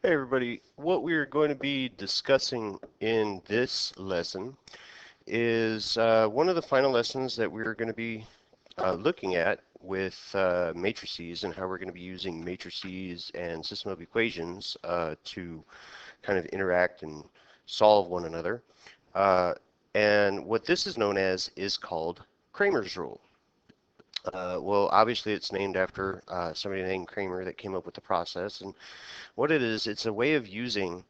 Hey everybody, what we're going to be discussing in this lesson is one of the final lessons that we're going to be looking at with matrices and how we're going to be using matrices and system of equations to kind of interact and solve one another. Uh, and what this is known as is called Cramer's rule. Well, obviously it's named after somebody named Cramer that came up with the process. And what it is, it's a way of using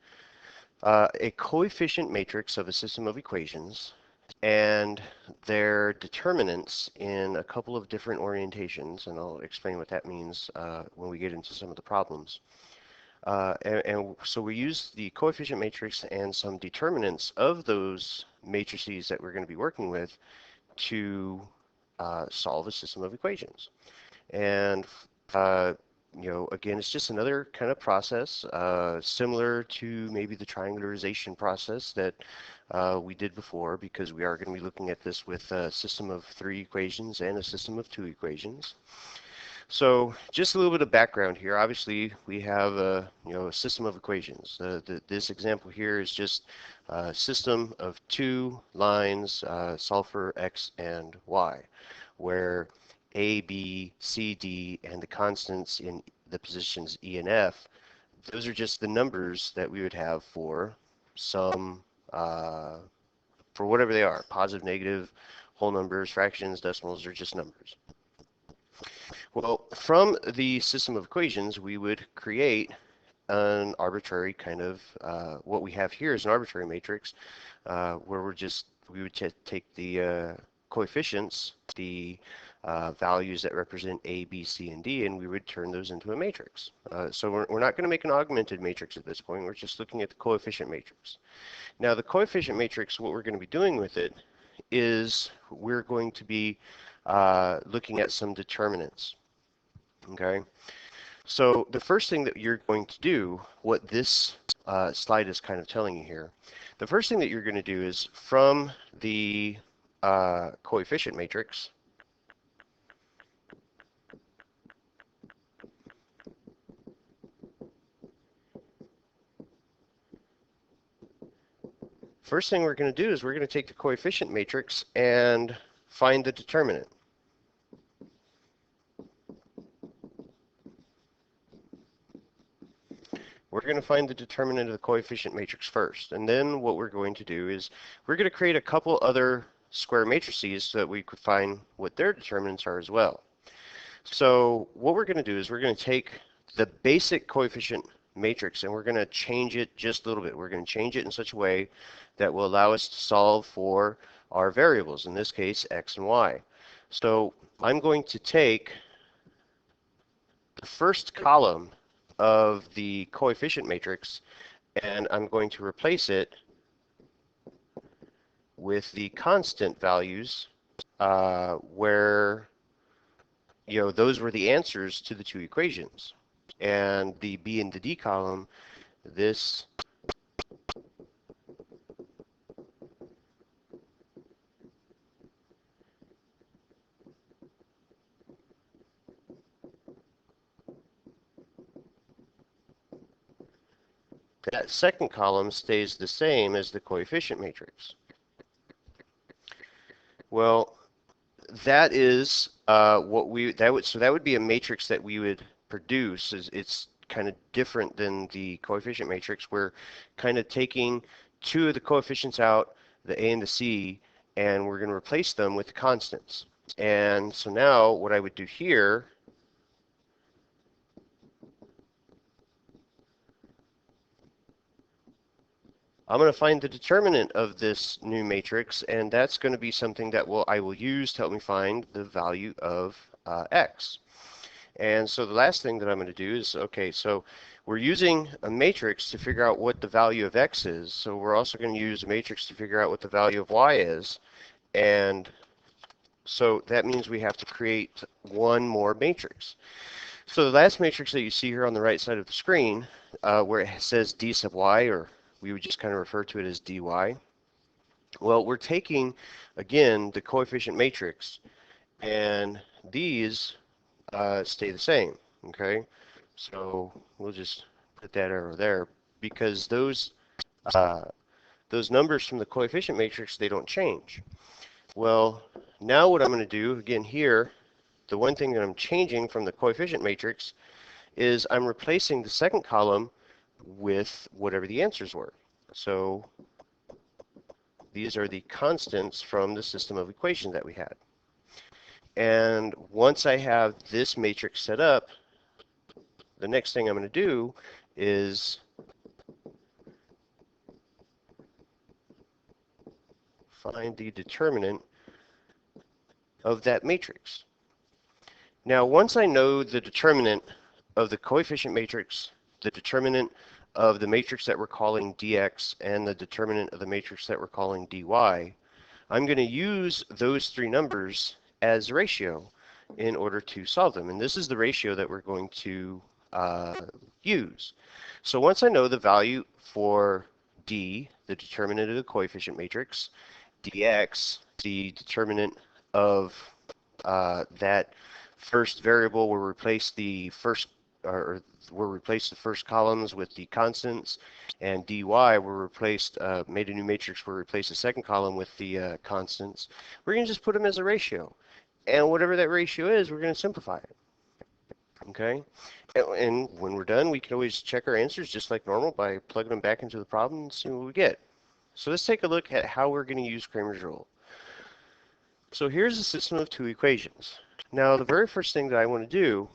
a coefficient matrix of a system of equations and their determinants in a couple of different orientations, and I'll explain what that means when we get into some of the problems. And so we use the coefficient matrix and some determinants of those matrices that we're going to be working with to solve a system of equations. And uh, again, it's just another kind of process similar to maybe the triangularization process that we did before, because we are going to be looking at this with a system of 3 equations and a system of 2 equations. So just a little bit of background here. Obviously, we have a system of equations. This example here is just a system of 2 lines, solve for x and y, where a, B, C, D, and the constants in the positions E and F, those are just the numbers that we would have for some, for whatever they are, positive, negative, whole numbers, fractions, decimals, are just numbers. Well, from the system of equations, we would create an arbitrary kind of, what we have here is an arbitrary matrix, where we would take the coefficients, the values that represent A, B, C, and D, and we would turn those into a matrix. So we're not going to make an augmented matrix at this point. We're just looking at the coefficient matrix. Now, the coefficient matrix, what we're going to be doing with it is we're going to be looking at some determinants. Okay, so the first thing that you're going to do, what this slide is kind of telling you here, the first thing that you're going to do is from the coefficient matrix, first thing we're going to do is we're going to take the coefficient matrix and find the determinant. We're going to find the determinant of the coefficient matrix first, and then what we're going to do is we're going to create a couple other square matrices so that we could find what their determinants are as well. So what we're going to do is we're going to take the basic coefficient matrix and we're going to change it just a little bit. We're going to change it in such a way that will allow us to solve for our variables, in this case x and y. So I'm going to take the first column of the coefficient matrix and I'm going to replace it with the constant values where those were the answers to the 2 equations. And the B and the D column, this that second column stays the same as the coefficient matrix. Well, that is that would be a matrix that we would produce. It's kind of different than the coefficient matrix. We're kind of taking 2 of the coefficients out, the A and the C, and we're going to replace them with the constants. And so now what I would do here, I'm going to find the determinant of this new matrix, and that's going to be something that I will use to help me find the value of x. And so the last thing that I'm going to do is, okay, so we're using a matrix to figure out what the value of x is. So we're also going to use a matrix to figure out what the value of y is. And so that means we have to create one more matrix. So the last matrix that you see here on the right side of the screen, where it says d sub y, or we would just kind of refer to it as dy. Well, we're taking, again, the coefficient matrix, and these stay the same, okay? So we'll just put that arrow there, because uh, those numbers from the coefficient matrix, they don't change. Well, now what I'm going to do, again here, the one thing that I'm changing from the coefficient matrix is I'm replacing the second column with whatever the answers were. So these are the constants from the system of equations that we had. And once I have this matrix set up, the next thing I'm going to do is find the determinant of that matrix. Now, once I know the determinant of the coefficient matrix, the determinant of the matrix that we're calling dx, and the determinant of the matrix that we're calling dy, I'm going to use those three numbers as a ratio in order to solve them. And this is the ratio that we're going to use. So once I know the value for d, the determinant of the coefficient matrix, dx, the determinant of that first variable, will replace the first, or we'll replace the first columns with the constants, and dy will replace, made a new matrix, we'll replace the second column with the constants. We're going to just put them as a ratio. And whatever that ratio is, we're going to simplify it. Okay? And when we're done, we can always check our answers just like normal by plugging them back into the problem and see what we get. So let's take a look at how we're going to use Cramer's rule. So here's a system of two equations. Now, the very first thing that I want to do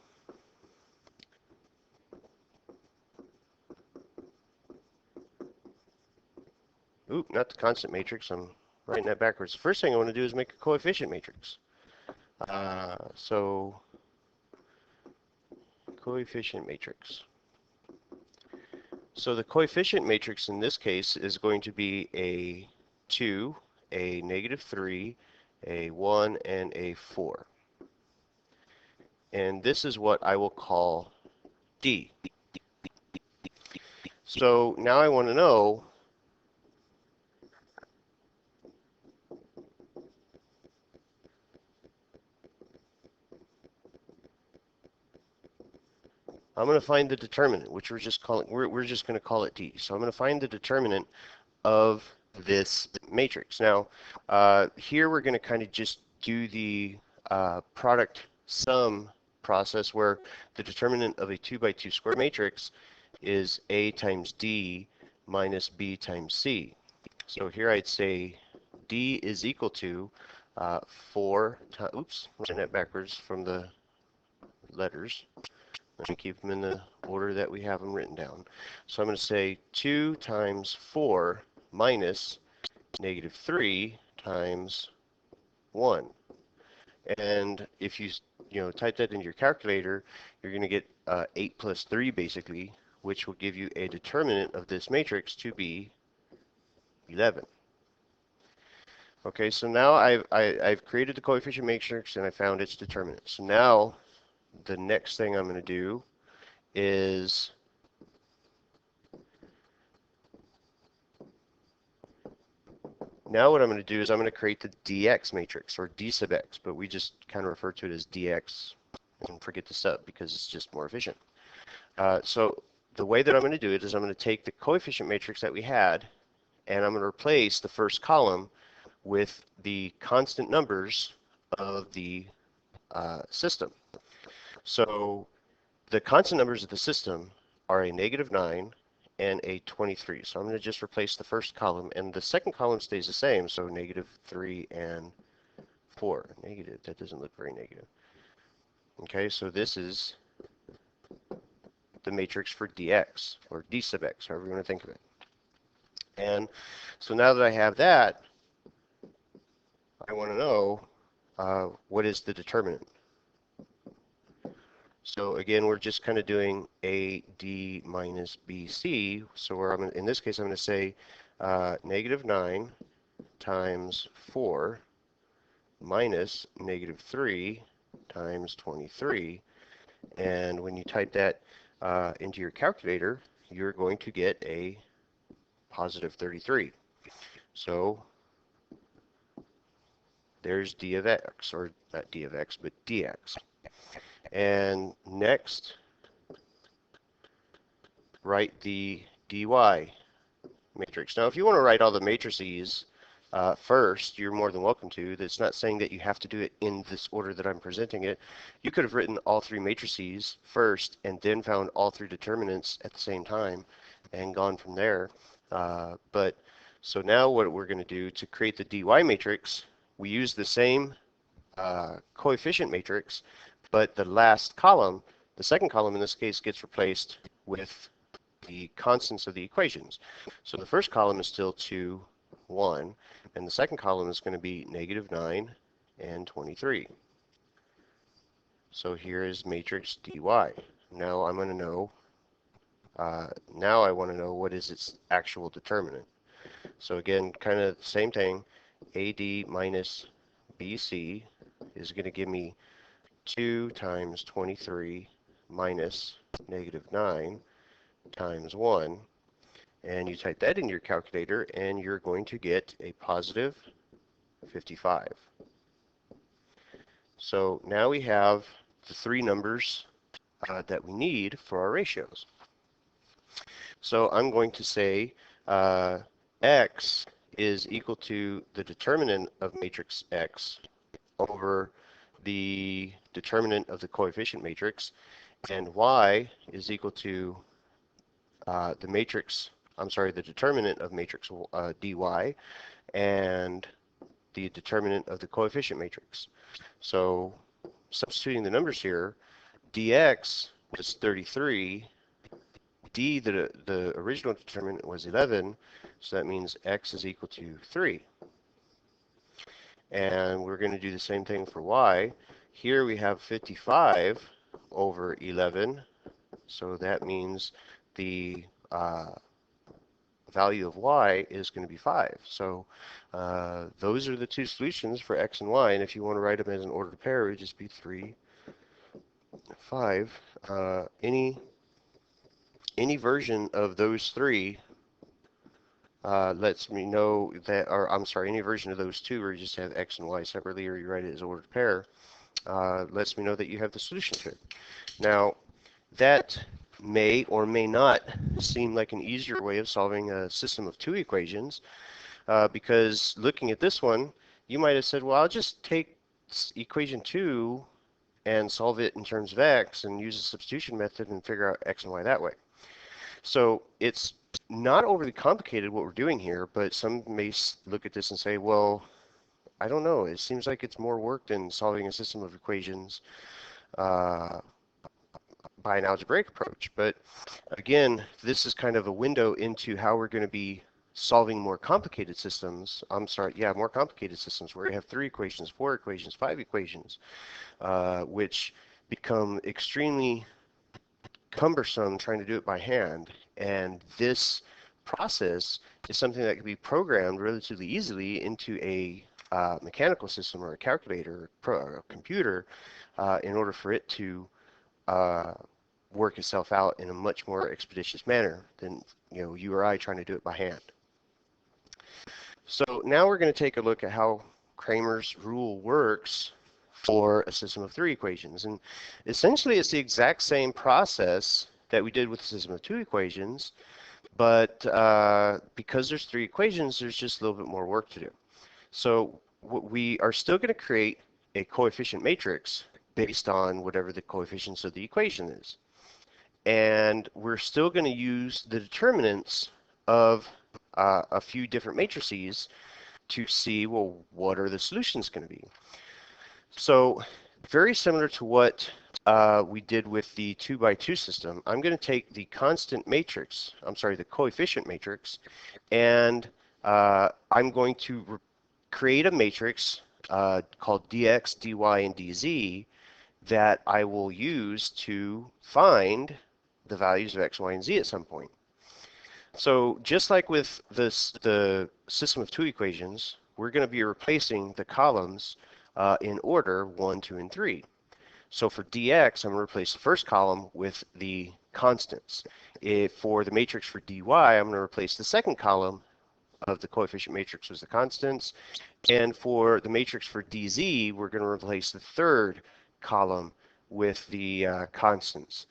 not the constant matrix, I'm writing that backwards. The first thing I want to do is make a coefficient matrix. So coefficient matrix. So the coefficient matrix in this case is going to be a 2, a -3, a 1, and a 4. And this is what I will call D. So now I want to know I'm going to find the determinant, which we're just going to call it D. So I'm going to find the determinant of this matrix. Now, here we're going to kind of just do the product sum process, where the determinant of a 2 by 2 square matrix is A times D minus B times C. So here I'd say D is equal to 4 times, oops, I'm writing that backwards from the letters. Let me keep them in the order that we have them written down. So I'm going to say 2 times 4 minus -3 times 1. And if you type that into your calculator, you're going to get 8 plus 3 basically, which will give you a determinant of this matrix to be 11. Okay, so now I've created the coefficient matrix and I found its determinant. So now the next thing I'm going to do is what I'm going to do is I'm going to create the dx matrix, or d sub x, but we just kind of refer to it as dx and forget the sub because it's just more efficient. So the way that I'm going to do it is I'm going to take the coefficient matrix that we had and I'm going to replace the first column with the constant numbers of the system. So the constant numbers of the system are a -9 and a 23. So I'm going to just replace the first column, and the second column stays the same, so -3 and 4. Negative, that doesn't look very negative. Okay, so this is the matrix for dx, or d sub x, however you want to think of it. And so now that I have that, I want to know what is the determinant. So again, we're just kind of doing AD minus BC. So in this case, I'm going to say -9 times 4 minus -3 times 23. And when you type that into your calculator, you're going to get a positive 33. So there's d of x, or not d of x, but dx. And next, write the dy matrix. Now, if you want to write all the matrices first, you're more than welcome to. That's not saying that you have to do it in this order that I'm presenting it. You could have written all three matrices first and then found all three determinants at the same time and gone from there. So now what we're going to do to create the dy matrix, we use the same coefficient matrix, but the last column, the second column in this case, gets replaced with the constants of the equations. So the first column is still 2, 1, and the second column is going to be -9 and 23. So here is matrix dy. Now I'm going to know, now I want to know what is its actual determinant. So again, kind of the same thing, AD minus BC is going to give me 2 times 23 minus -9 times 1. And you type that in your calculator, and you're going to get a positive 55. So now we have the three numbers that we need for our ratios. So I'm going to say x is equal to the determinant of matrix x over the determinant of the coefficient matrix, and y is equal to the determinant of matrix dy and the determinant of the coefficient matrix. So substituting the numbers here, dx was 33, the original determinant was 11, so that means x is equal to 3. And we're going to do the same thing for y. Here we have 55 over 11, so that means the value of y is going to be 5. So those are the two solutions for x and y, and if you want to write them as an ordered pair, it would just be 3, 5. Any version of those three lets me know that, or I'm sorry, any version of those two where you just have x and y separately, or you write it as ordered pair, lets me know that you have the solution to it. Now, that may or may not seem like an easier way of solving a system of two equations, because looking at this one, you might have said, well, I'll just take equation 2 and solve it in terms of x and use the substitution method and figure out x and y that way. So it's not overly complicated what we're doing here, but some may look at this and say, well, I don't know, it seems like it's more work than solving a system of equations by an algebraic approach. But again, this is kind of a window into how we're going to be solving more complicated systems. More complicated systems where you have 3 equations, 4 equations, 5 equations, which become extremely cumbersome trying to do it by hand. And this process is something that can be programmed relatively easily into a mechanical system or a calculator or a computer in order for it to work itself out in a much more expeditious manner than you or I trying to do it by hand. So now we're going to take a look at how Cramer's rule works for a system of 3 equations. And essentially it's the exact same process that we did with the system of 2 equations, but because there's 3 equations, there's just a little bit more work to do. So we are still going to create a coefficient matrix based on whatever the coefficients of the equation is. And we're still going to use the determinants of a few different matrices to see, well, what are the solutions going to be? So very similar to what we did with the 2 by 2 system, I'm going to take the the coefficient matrix, and I'm going to create a matrix called dx, dy, and dz that I will use to find the values of x, y, and z at some point. So just like with the system of 2 equations, we're going to be replacing the columns in order 1, 2, and 3. So for dx, I'm going to replace the first column with the constants. For the matrix for dy, I'm going to replace the second column of the coefficient matrix with the constants. And for the matrix for dz, we're going to replace the third column with the constants.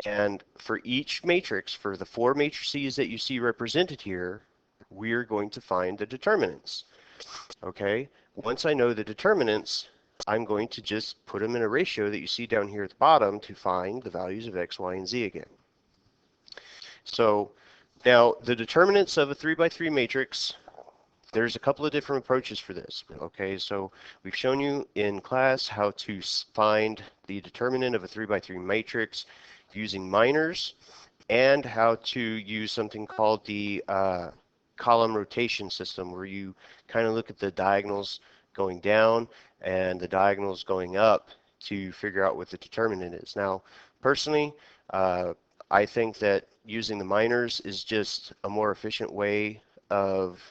And for each matrix, for the four matrices that you see represented here, we're going to find the determinants. Okay? Once I know the determinants, I'm going to just put them in a ratio that you see down here at the bottom to find the values of x, y, and z again. So now the determinants of a 3 by 3 matrix, there's a couple of different approaches for this. Okay, so we've shown you in class how to find the determinant of a 3 by 3 matrix using minors, and how to use something called the column rotation system, where you kind of look at the diagonals going down and the diagonals going up to figure out what the determinant is. Now, personally, I think that using the minors is just a more efficient way of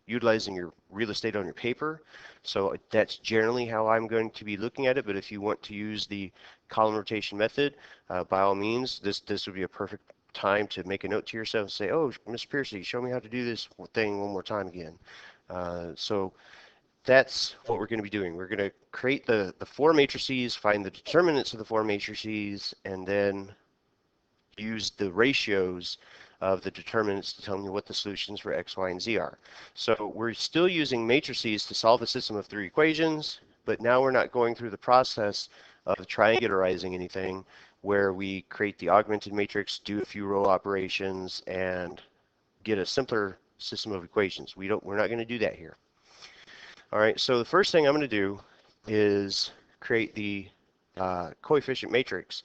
utilizing your real estate on your paper. So that's generally how I'm going to be looking at it. But if you want to use the column rotation method, by all means, this would be a perfect time to make a note to yourself and say, oh, Mr. Piercy, show me how to do this thing one more time again. So that's what we're going to be doing. We're going to create the four matrices, find the determinants of the four matrices, and then use the ratios of the determinants to tell me what the solutions for x, y, and z are. So we're still using matrices to solve a system of three equations, but now we're not going through the process of triangularizing anything where we create the augmented matrix, do a few row operations, and get a simpler system of equations. We're not going to do that here. All right, so the first thing I'm going to do is create the coefficient matrix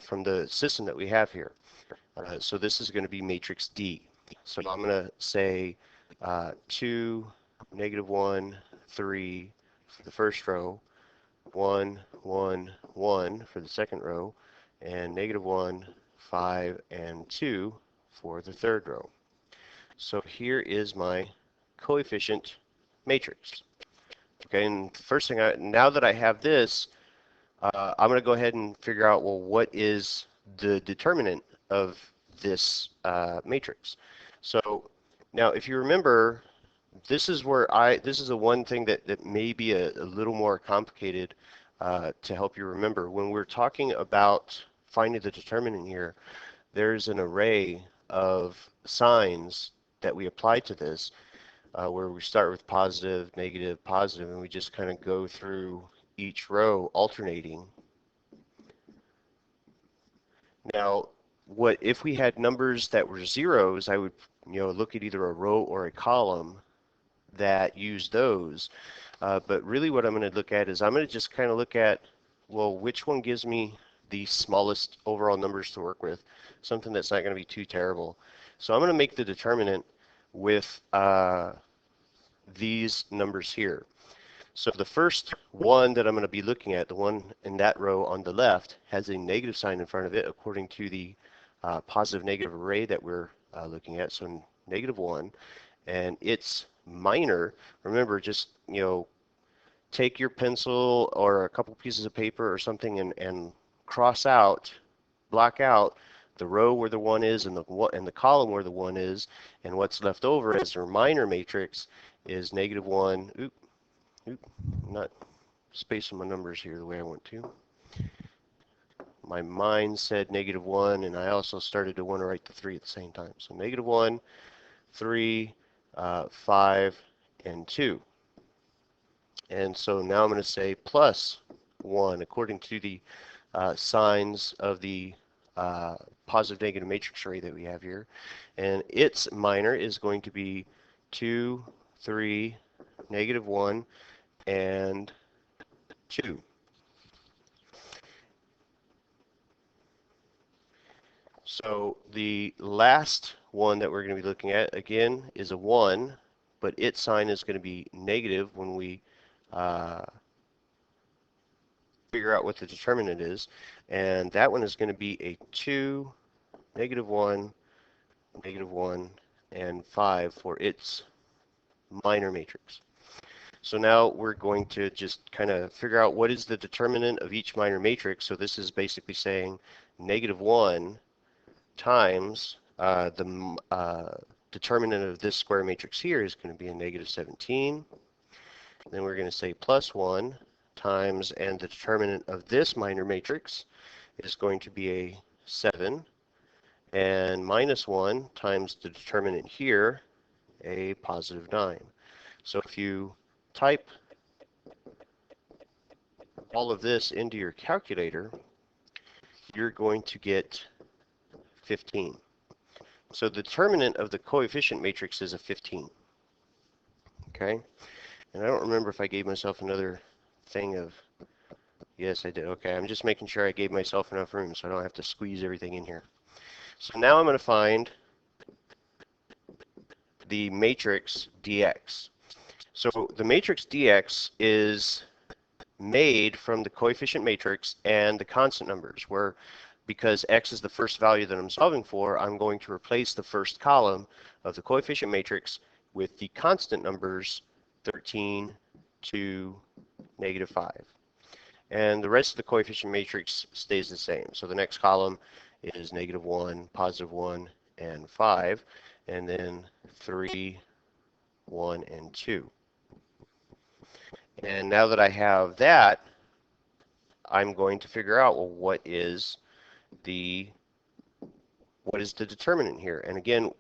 from the system that we have here. So this is going to be matrix D. So I'm going to say 2, -1, 3 for the first row, 1, 1, 1 for the second row, and -1, 5, and 2 for the third row. So here is my coefficient matrix. Okay, and the first thing, now that I have this, I'm going to go ahead and figure out, well, what is the determinant of this matrix? So now, if you remember, this is the one thing that may be a little more complicated to help you remember. When we're talking about finding the determinant here, there's an array of signs that we apply to this, where we start with positive, negative, positive, and we just kind of go through each row alternating. Now, what if we had numbers that were zeros? I would, look at either a row or a column that use those. But really, what I'm going to look at is I'm going to just kind of look at, well, which one gives me the smallest overall numbers to work with, something that's not going to be too terrible. So I'm going to make the determinant with these numbers here. So the first one that I'm going to be looking at, the one in that row on the left, has a negative sign in front of it according to the positive-negative array that we're looking at. So -1, and it's minor. Remember, just take your pencil or a couple pieces of paper or something and cross out, block out the row where the 1 is and the column where the 1 is, and what's left over as a minor matrix is -1. I'm not spacing my numbers here the way I want to. My mind said -1, and I also started to want to write the 3 at the same time. So -1, 3, 5, and 2. And so now I'm going to say +1 according to the signs of the positive-negative matrix array that we have here. And its minor is going to be 2, 3, -1, and 2. So the last one that we're going to be looking at, again, is a 1, but its sign is going to be negative when we figure out what the determinant is. And that one is going to be a 2, -1, -1, and 5 for its minor matrix. So now we're going to just kind of figure out what is the determinant of each minor matrix. So this is basically saying -1 times the determinant of this square matrix here is going to be a -17. Then we're going to say +1 times, and the determinant of this minor matrix is going to be a 7, and minus 1 times the determinant here, a positive 9. So if you type all of this into your calculator, you're going to get 15. So the determinant of the coefficient matrix is a 15. Okay? And I don't remember if I gave myself another thing of, yes, I did. Okay, I'm just making sure I gave myself enough room so I don't have to squeeze everything in here. So now I'm going to find the matrix dx. So the matrix dx is made from the coefficient matrix and the constant numbers, where because x is the first value that I'm solving for, I'm going to replace the first column of the coefficient matrix with the constant numbers 13, 2, -5. And the rest of the coefficient matrix stays the same. So the next column is -1, +1, and 5, and then 3, 1, and 2. And now that I have that, I'm going to figure out, well, what is the determinant here? And again,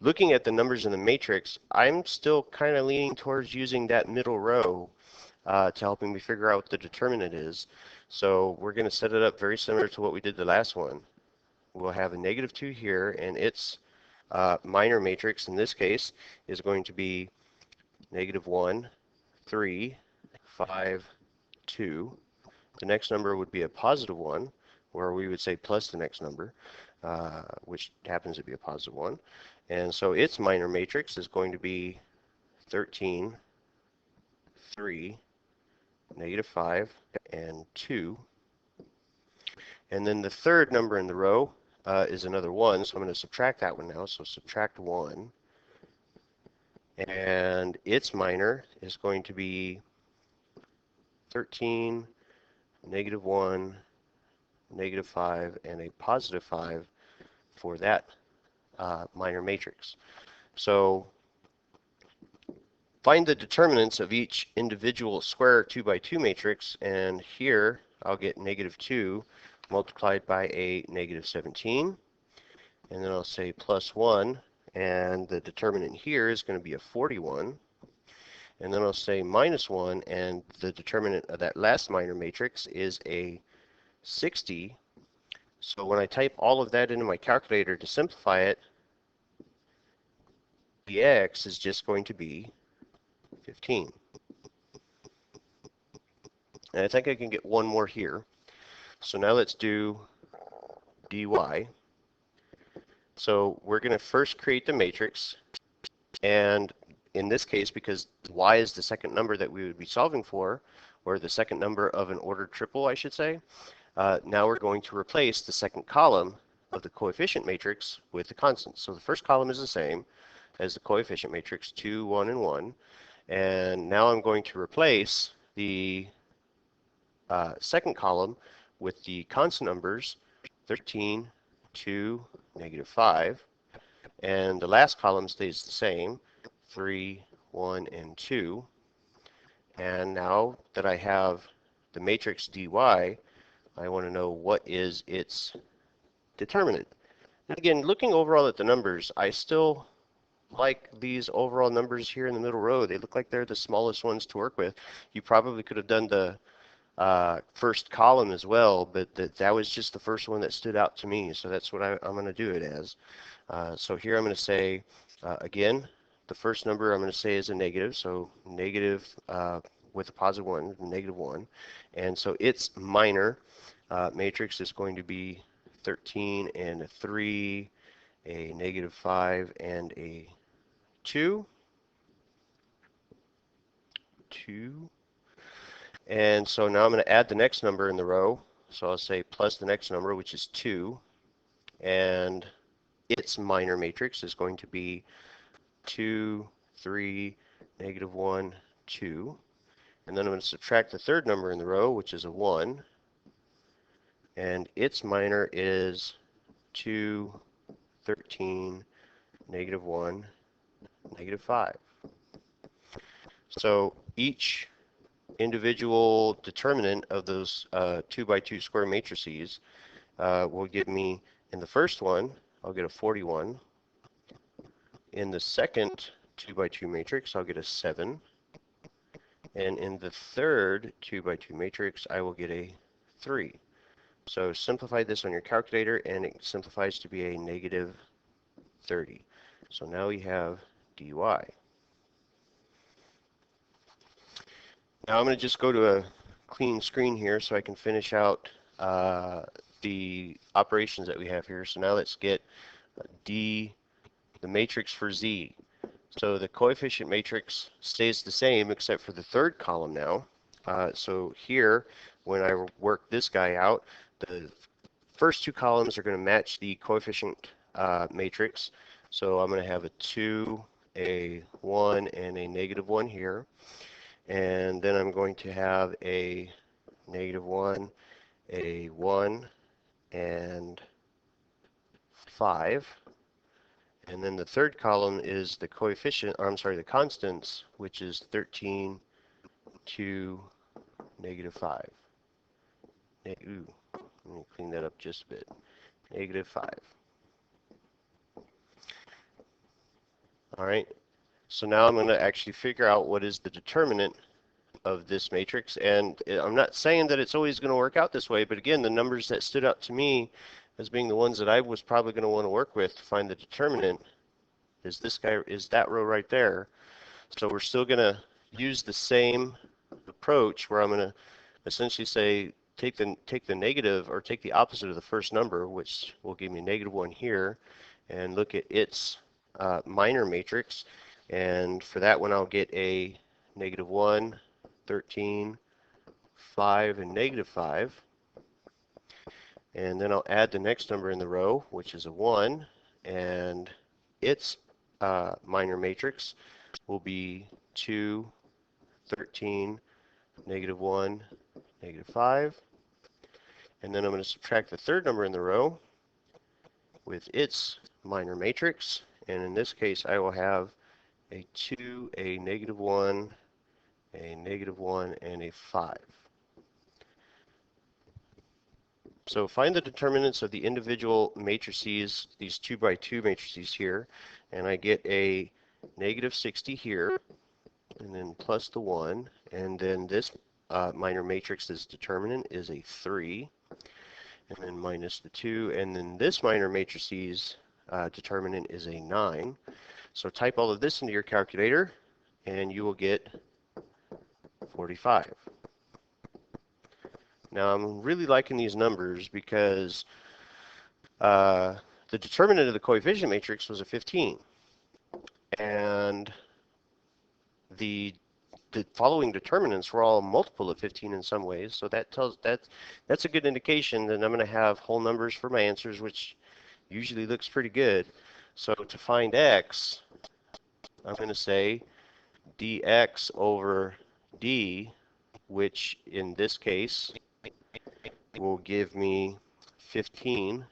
looking at the numbers in the matrix, I'm still kind of leaning towards using that middle row to helping me figure out what the determinant is. So we're going to set it up very similar to what we did the last one. We'll have a -2 here, and its minor matrix in this case is going to be -1, 3, 5, 2. The next number would be a +1, where we would say plus the next number, which happens to be a +1. And so its minor matrix is going to be 13, 3, -5, and 2. And then the third number in the row is another 1, so I'm going to subtract that one now. So subtract 1. And its minor is going to be 13, -1, -5, and a +5 for that minor matrix. So find the determinants of each individual square 2 by 2 matrix, and here I'll get -2 multiplied by a -17, and then I'll say +1, and the determinant here is going to be a 41, and then I'll say -1, and the determinant of that last minor matrix is a 60. So when I type all of that into my calculator to simplify it, dx is just going to be 15. And I think I can get one more here. So now let's do dy. So we're going to first create the matrix, and in this case, because y is the second number that we would be solving for, or the second number of an ordered triple, I should say, now we're going to replace the second column of the coefficient matrix with the constants. So the first column is the same as the coefficient matrix, 2, 1, and 1. And now I'm going to replace the second column with the constant numbers, 13, 2, -5. And the last column stays the same, 3, 1, and 2. And now that I have the matrix dy, I want to know what is its determinant. And again, looking overall at the numbers, I still like these overall numbers here in the middle row. They look like they're the smallest ones to work with. You probably could have done the first column as well, but that was just the first one that stood out to me. So that's what I'm going to do it as. So here I'm going to say, again, the first number I'm going to say is a negative. So negative with a +1, -1. And so its minor matrix is going to be 13 and a 3, a -5, and a 2. 2. And so now I'm going to add the next number in the row. So I'll say plus the next number, which is 2. And its minor matrix is going to be 2, 3, -1, 2. And then I'm going to subtract the third number in the row, which is a 1. And its minor is 2, 13, -1, -5. So each individual determinant of those 2 by 2 square matrices will give me, in the first one, I'll get a 41. In the second 2 by 2 matrix, I'll get a 7. And in the third 2 by 2 matrix, I will get a 3. So simplify this on your calculator, and it simplifies to be a negative 30. So now we have dy. Now I'm going to just go to a clean screen here so I can finish out the operations that we have here. So now let's get the matrix for z. So the coefficient matrix stays the same except for the third column now. So here, when I work this guy out, the first two columns are going to match the coefficient matrix. So I'm going to have a 2, a 1, and a negative 1 here. And then I'm going to have a negative 1, a 1, and 5. And then the third column is the coefficient, or I'm sorry, the constants, which is 13, 2, negative 5. Ooh, let me clean that up just a bit. Negative 5. All right, so now I'm going to actually figure out what is the determinant of this matrix. And I'm not saying that it's always going to work out this way, but again, the numbers that stood out to me as being the ones that I was probably going to want to work with to find the determinant is this guy, is that row right there. So we're still going to use the same approach where I'm going to essentially say take the negative, or take the opposite of the first number, which will give me negative 1 here, and look at its minor matrix. And for that one, I'll get a negative 1, 13, 5, and negative 5. And then I'll add the next number in the row, which is a 1, and its minor matrix will be 2, 13, negative 1, negative 5. And then I'm going to subtract the third number in the row with its minor matrix. And in this case, I will have a 2, a negative 1, a negative 1, and a 5. So find the determinants of the individual matrices, these 2 by 2 matrices here, and I get a negative 60 here, and then plus the 1, and then this minor matrix, this determinant, is a 3, and then minus the 2, and then this minor matrices determinant is a 9. So type all of this into your calculator, and you will get 45. Now I'm really liking these numbers because the determinant of the coefficient matrix was a 15, and the following determinants were all multiple of 15 in some ways. So that's a good indication that I'm going to have whole numbers for my answers, which usually looks pretty good. So to find x, I'm going to say dx over d, which in this case will give me 15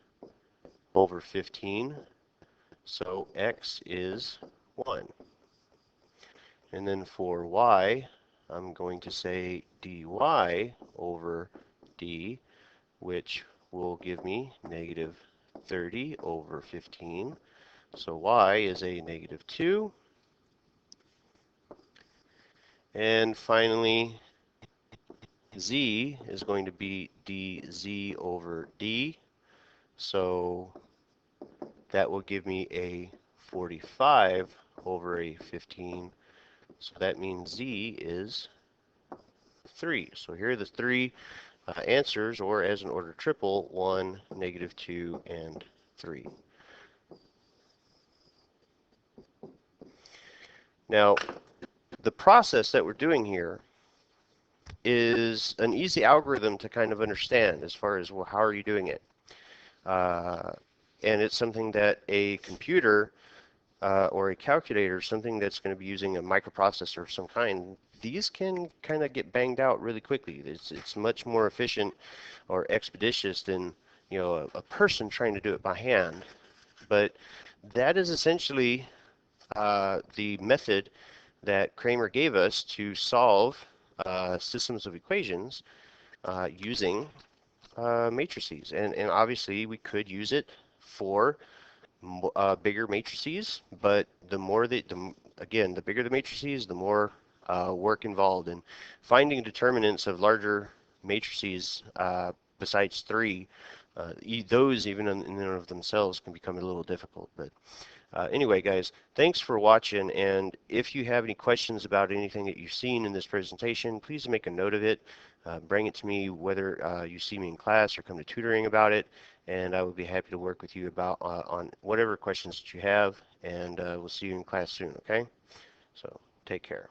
over 15. So x is 1. And then for y, I'm going to say dy over d, which will give me negative 30 over 15. So y is a negative 2. And finally, z is going to be dz over d. So that will give me a 45 over a 15. So that means z is 3. So here are the three answers, or as an order triple, 1, negative 2, and 3. Now, the process that we're doing here is an easy algorithm to kind of understand as far as, well, how are you doing it? And it's something that a computer or a calculator, something that's going to be using a microprocessor of some kind, these can kind of get banged out really quickly. It's much more efficient or expeditious than a person trying to do it by hand. But that is essentially the method that Cramer gave us to solve systems of equations using matrices, and obviously we could use it for bigger matrices, but the more again, the bigger the matrices, the more work involved in finding determinants of larger matrices besides three. Those even in and of themselves can become a little difficult. But anyway, guys, thanks for watching. And if you have any questions about anything that you've seen in this presentation, please make a note of it. Bring it to me whether you see me in class or come to tutoring about it, and I would be happy to work with you about on whatever questions that you have. And we'll see you in class soon. Okay? So take care.